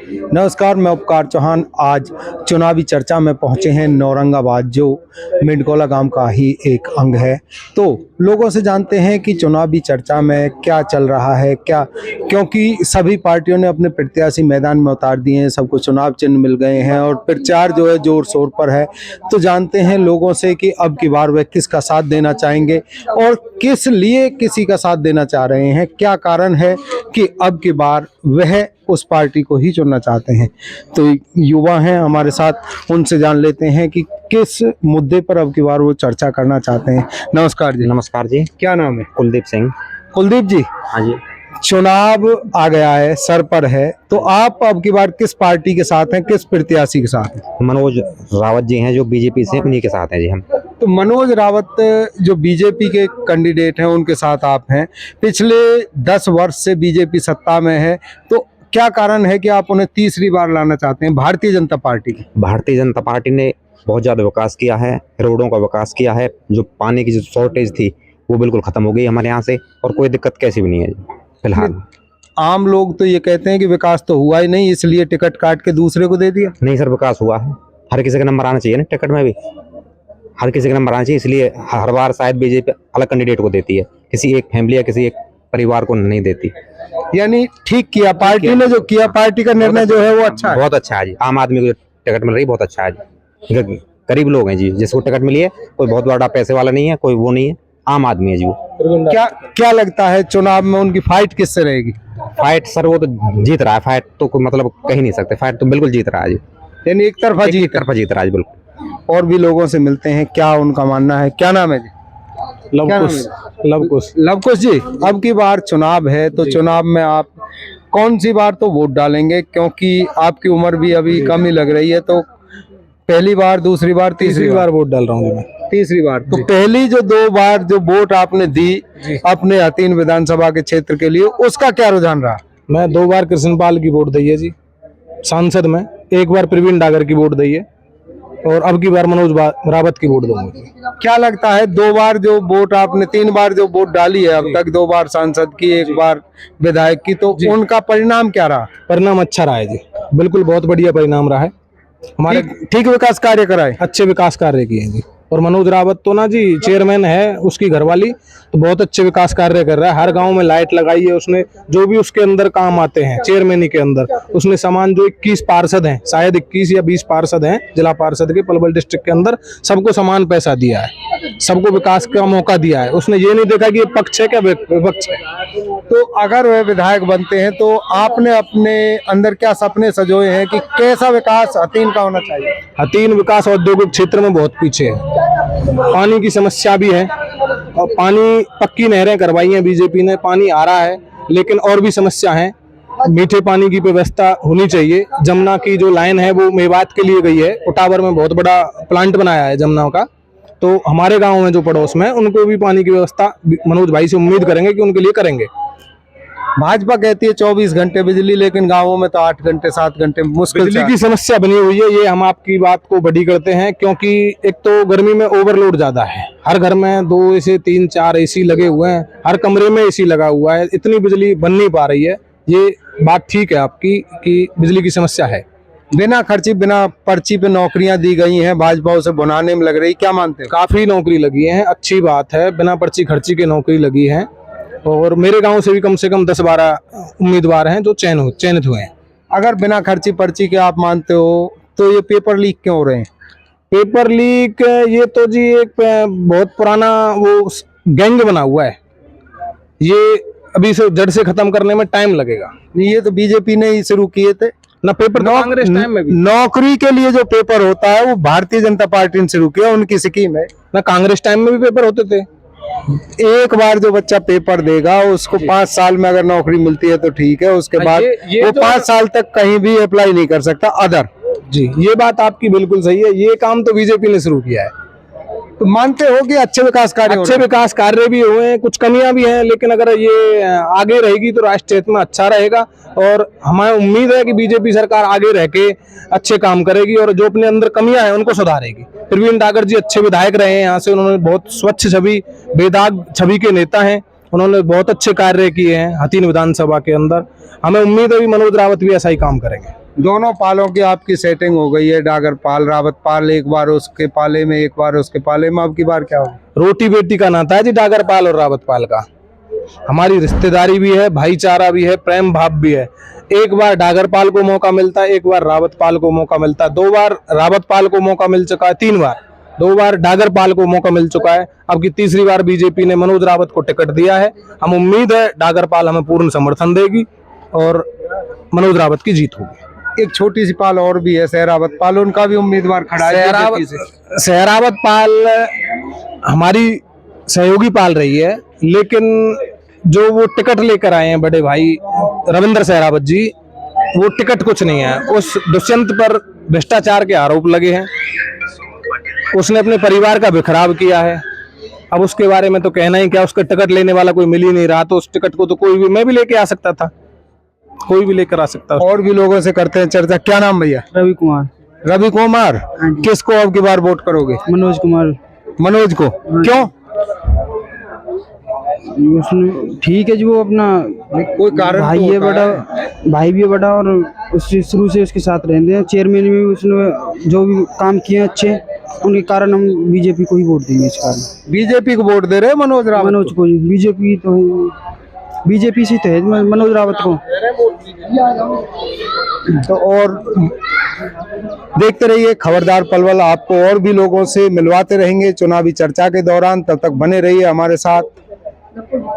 नमस्कार, मैं उपकार चौहान। आज चुनावी चर्चा में पहुंचे हैं नौरंगाबाद, जो मिंडकोला गांव का ही एक अंग है। तो लोगों से जानते हैं कि चुनावी चर्चा में क्या चल रहा है, क्या, क्योंकि सभी पार्टियों ने अपने प्रत्याशी मैदान में उतार दिए हैं, सबको चुनाव चिन्ह मिल गए हैं और प्रचार जो है जोर शोर पर है। तो जानते हैं लोगों से कि अब की बार वह किसका साथ देना चाहेंगे और किस लिए किसी का साथ देना चाह रहे हैं, क्या कारण है कि अब की बार वह उस पार्टी को ही चुनना चाहते हैं। तो युवा हैं हमारे साथ, उनसे जान लेते हैं कि किस मुद्दे पर अब की बार वो चर्चा करना चाहते हैं। नमस्कार जी। नमस्कार जी। क्या नाम है? कुलदीप सिंह। कुलदीप जी, हाँ जी। चुनाव आ गया है, सर पर है, तो आप अब की बार किस पार्टी के साथ हैं, किस प्रत्याशी के साथ हैं? मनोज रावत जी हैं जो बीजेपी से, उन्हीं के साथ हैं जी हम। तो मनोज रावत जो बीजेपी के कैंडिडेट हैं उनके साथ आप हैं। पिछले 10 वर्ष से बीजेपी सत्ता में है, तो क्या कारण है कि आप उन्हें तीसरी बार लाना चाहते हैं भारतीय जनता पार्टी की? भारतीय जनता पार्टी ने बहुत ज़्यादा विकास किया है, रोडों का विकास किया है, जो पानी की जो शॉर्टेज थी वो बिल्कुल ख़त्म हो गई हमारे यहाँ से, और कोई दिक्कत कैसी भी नहीं है फिलहाल। आम लोग तो ये कहते हैं कि विकास तो हुआ ही नहीं, इसलिए टिकट काट के दूसरे को दे दिया। नहीं सर, विकास हुआ है। हर किसी का नंबर आना चाहिए ना टिकट में भी, हर किसी का नंबर आना चाहिए, इसलिए हर बार शायद बीजेपी अलग कैंडिडेट को देती है, किसी एक फैमिली या किसी एक परिवार को नहीं देती। यानी ठीक किया पार्टी ने, जो किया पार्टी का निर्णय जो है वो अच्छा है। बहुत अच्छा है जी। आम आदमी को टिकट मिल रही बहुत अच्छा है जी। गरीब लोग हैं जी जिसको टिकट मिली है, कोई बहुत बड़ा पैसे वाला नहीं है, कोई वो नहीं है, आम आदमी है जी वो। क्या लगता है चुनाव में उनकी फाइट किससे रहेगी? फाइट सर वो तो जीत रहा है, फाइट तो कोई मतलब कह नहीं सकते, फाइट तो बिल्कुल जीत रहा है जी। यानी एक तरफा एक तरफा जीत रहा है बिल्कुल। और भी लोगों से मिलते हैं, क्या उनका मानना है। क्या नाम है जी? लवकुश जी, अब की बार चुनाव है, तो चुनाव में आप कौन सी बार तो वोट डालेंगे, क्योंकि आपकी उम्र भी अभी कम ही लग रही है, तो पहली बार, दूसरी बार, तीसरी बार वोट डाल रहा हूँ मैं। तीसरी बार तो पहली जो 2 बार जो वोट आपने दी अपने हथीन विधानसभा के क्षेत्र के लिए, उसका क्या रुझान रहा? मैं 2 बार कृष्णपाल की वोट दी है जी सांसद में, 1 बार प्रवीण डागर की वोट दी है और अब की बार मनोज रावत की वोट दूंगा। क्या लगता है 2 बार जो वोट आपने, 3 बार जो वोट डाली है अब तक, 2 बार सांसद की, 1 बार विधायक की, तो उनका परिणाम क्या रहा? परिणाम अच्छा रहा है जी, बिल्कुल बहुत बढ़िया परिणाम रहा है। हमारे ठीक विकास कार्य कराए, अच्छे विकास कार्य किए हैं जी। और मनोज रावत तो ना जी चेयरमैन है, उसकी घरवाली तो बहुत अच्छे विकास कार्य कर रहा है। हर गांव में लाइट लगाई है उसने, जो भी उसके अंदर काम आते हैं चेयरमैनी के अंदर उसने सामान, जो 21 पार्षद हैं, शायद 21 या 20 पार्षद हैं जिला पार्षद के पलवल डिस्ट्रिक्ट के अंदर, सबको समान पैसा दिया है, सबको विकास का मौका दिया है। उसने ये नहीं देखा कि ये पक्ष है क्या विपक्ष है। तो अगर वह विधायक बनते हैं तो आपने अपने अंदर क्या सपने सजोए हैं कि कैसा विकास हथीन का होना चाहिए? हथीन विकास औद्योगिक क्षेत्र में बहुत पीछे है, पानी की समस्या भी है और पानी, पक्की नहरें करवाई हैं बीजेपी ने, पानी आ रहा है, लेकिन और भी समस्या है। मीठे पानी की व्यवस्था होनी चाहिए। जमुना की जो लाइन है वो मेवात के लिए गई है, उटावर में बहुत बड़ा प्लांट बनाया है जमुना का, तो हमारे गांव में जो पड़ोस में उनको भी पानी की व्यवस्था मनोज भाई से उम्मीद करेंगे कि उनके लिए करेंगे। भाजपा कहती है 24 घंटे बिजली, लेकिन गांवों में तो 8 घंटे 7 घंटे मुश्किल। बिजली की समस्या बनी हुई है, ये हम आपकी बात को बड़ी करते हैं, क्योंकि एक तो गर्मी में ओवरलोड ज्यादा है, हर घर में 2 एसी 3-4 एसी लगे हुए हैं, हर कमरे में एसी लगा हुआ है, इतनी बिजली बन नहीं पा रही है। ये बात ठीक है आपकी कि बिजली की समस्या है। बिना खर्ची, बिना पर्ची पे नौकरियां दी गई हैं, भाजपा उसे बनाने में लग रही, क्या मानते हैं? काफी नौकरी लगी है, अच्छी बात है, बिना पर्ची खर्ची के नौकरी लगी है। और मेरे गांव से कम 10-12 उम्मीदवार हैं जो चयनित हुए हैं। अगर बिना खर्ची पर्ची के आप मानते हो, तो ये पेपर लीक क्यों हो रहे हैं? पेपर लीक, ये तो जी एक बहुत पुराना वो गैंग बना हुआ है, ये अभी से जड़ से खत्म करने में टाइम लगेगा। ये तो बीजेपी ने ही शुरू किए थे ना पेपर, कांग्रेस टाइम में भी। नौकरी के लिए जो पेपर होता है वो भारतीय जनता पार्टी ने शुरू किया, उनकी स्कीम है ना। कांग्रेस टाइम में भी पेपर होते थे। एक बार जो बच्चा पेपर देगा उसको 5 साल में अगर नौकरी मिलती है तो ठीक है, उसके बाद वो 5 साल तक कहीं भी अप्लाई नहीं कर सकता अदर। जी, ये बात आपकी बिल्कुल सही है, ये काम तो बीजेपी ने शुरू किया है। तो मानते हो कि अच्छे विकास कार्य भी हुए हैं, कुछ कमियां भी हैं, लेकिन अगर ये आगे रहेगी तो राष्ट्रीय हित में अच्छा रहेगा और हमें उम्मीद है कि बीजेपी सरकार आगे रह के अच्छे काम करेगी और जो अपने अंदर कमियां हैं उनको सुधारेगी। प्रवीण डागर जी अच्छे विधायक रहे हैं यहाँ से, उन्होंने बहुत स्वच्छ छवि, बेदाग छवि के नेता हैं, उन्होंने बहुत अच्छे कार्य किए हैं हथीन विधानसभा के अंदर। हमें उम्मीद है कि मनोज रावत भी ऐसा ही काम करेंगे। दोनों पालों की आपकी सेटिंग हो गई है, डागर पाल रावत पाल, एक बार उसके पाले में एक बार उसके पाले में, अब की बार क्या होगा? रोटी बेटी का नाता है जी डागरपाल और रावतपाल का। हमारी रिश्तेदारी भी है, भाईचारा भी है, प्रेम भाव भी है। एक बार डागरपाल को मौका मिलता है, एक बार रावतपाल को मौका मिलता है, 2 बार रावतपाल को मौका मिल चुका है, 3 बार, 2 बार डागरपाल को मौका मिल चुका है। अब की तीसरी बार बीजेपी ने मनोज रावत को टिकट दिया है। हम उम्मीद है डागरपाल हमें पूर्ण समर्थन देगी और मनोज रावत की जीत होगी। एक छोटी सी पाल और भी है, सहरावत पाल, उनका भी उम्मीदवार खड़ा है बीजेपी से। सहरावत पाल हमारी सहयोगी पाल रही है, लेकिन जो वो टिकट लेकर आए हैं बड़े भाई रविंद्र सहरावत जी, वो टिकट कुछ नहीं है। उस दुष्यंत पर भ्रष्टाचार के आरोप लगे हैं, उसने अपने परिवार का बिखराव किया है। अब उसके बारे में तो कहना ही क्या, उसका टिकट लेने वाला कोई मिल ही नहीं रहा, तो उस टिकट को तो कोई भी, मैं भी लेके आ सकता था, कोई भी लेकर आ सकता था। और भी लोगों से करते हैं चर्चा। क्या नाम भैया? रवि कुमार। रवि कुमार, किसको अब की बार वोट करोगे? मनोज कुमार। मनोज को, क्यों? उसने ठीक है जी, वो अपना कोई कारण भाई तो है होता बड़ा, है। भाई भी है बड़ा, और उससे शुरू से उसके साथ रहते हैं। चेयरमैन में भी उसने जो भी काम किए हैं अच्छे, उनके कारण हम बीजेपी को ही वोट देंगे इस कारण। बीजेपी को वोट दे रहे हैं मनोज रावत मनोज को जी, बीजेपी तो बीजेपी से तो है मनोज रावत को। तो और देखते रहिए खबरदार पलवल, आपको और भी लोगों से मिलवाते रहेंगे चुनावी चर्चा के दौरान। तब तक बने रहिए हमारे साथ।